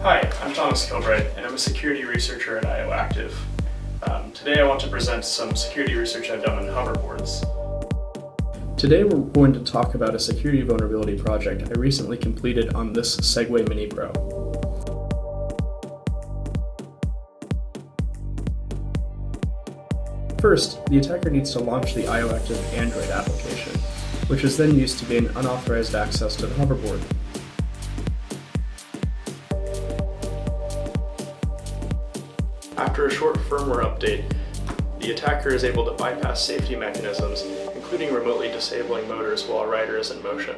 Hi, I'm Thomas Kilbright, and I'm a security researcher at IOActive. Today I want to present some security research I've done on hoverboards. Today we're going to talk about a security vulnerability project I recently completed on this Segway Mini Pro. First, the attacker needs to launch the IOActive Android application, which is then used to gain unauthorized access to the hoverboard. After a short firmware update, the attacker is able to bypass safety mechanisms, including remotely disabling motors while a rider is in motion.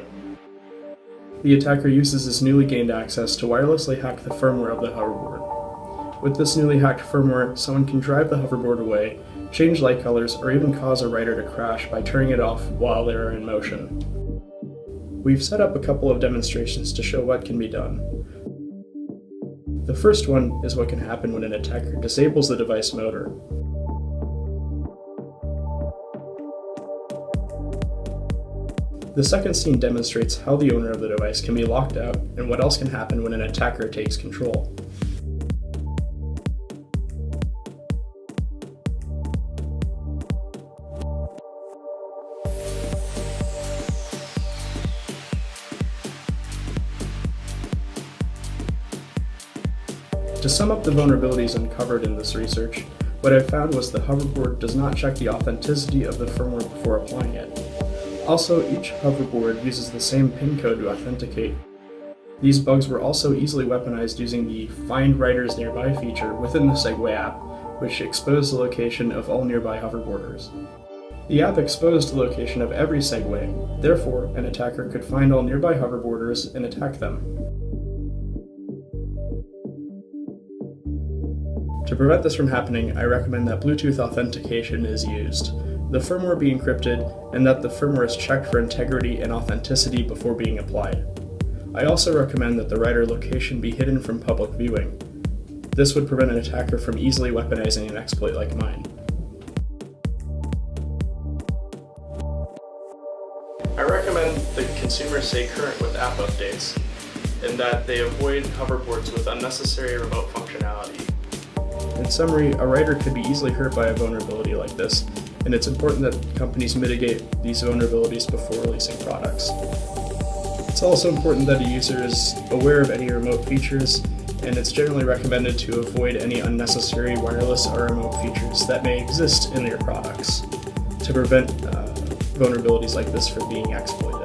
The attacker uses this newly gained access to wirelessly hack the firmware of the hoverboard. With this newly hacked firmware, someone can drive the hoverboard away, change light colors, or even cause a rider to crash by turning it off while they are in motion. We've set up a couple of demonstrations to show what can be done. The first one is what can happen when an attacker disables the device motor. The second scene demonstrates how the owner of the device can be locked out and what else can happen when an attacker takes control. To sum up the vulnerabilities uncovered in this research, what I found was the hoverboard does not check the authenticity of the firmware before applying it. Also, each hoverboard uses the same PIN code to authenticate. These bugs were also easily weaponized using the Find Riders Nearby feature within the Segway app, which exposed the location of all nearby hoverboarders. The app exposed the location of every Segway, therefore an attacker could find all nearby hoverboarders and attack them. To prevent this from happening, I recommend that Bluetooth authentication is used, the firmware be encrypted, and that the firmware is checked for integrity and authenticity before being applied. I also recommend that the rider location be hidden from public viewing. This would prevent an attacker from easily weaponizing an exploit like mine. I recommend that consumers stay current with app updates, and that they avoid hoverboards with unnecessary remote functionality. In summary, a rider could be easily hurt by a vulnerability like this, and it's important that companies mitigate these vulnerabilities before releasing products. It's also important that a user is aware of any remote features, and it's generally recommended to avoid any unnecessary wireless or remote features that may exist in your products to prevent vulnerabilities like this from being exploited.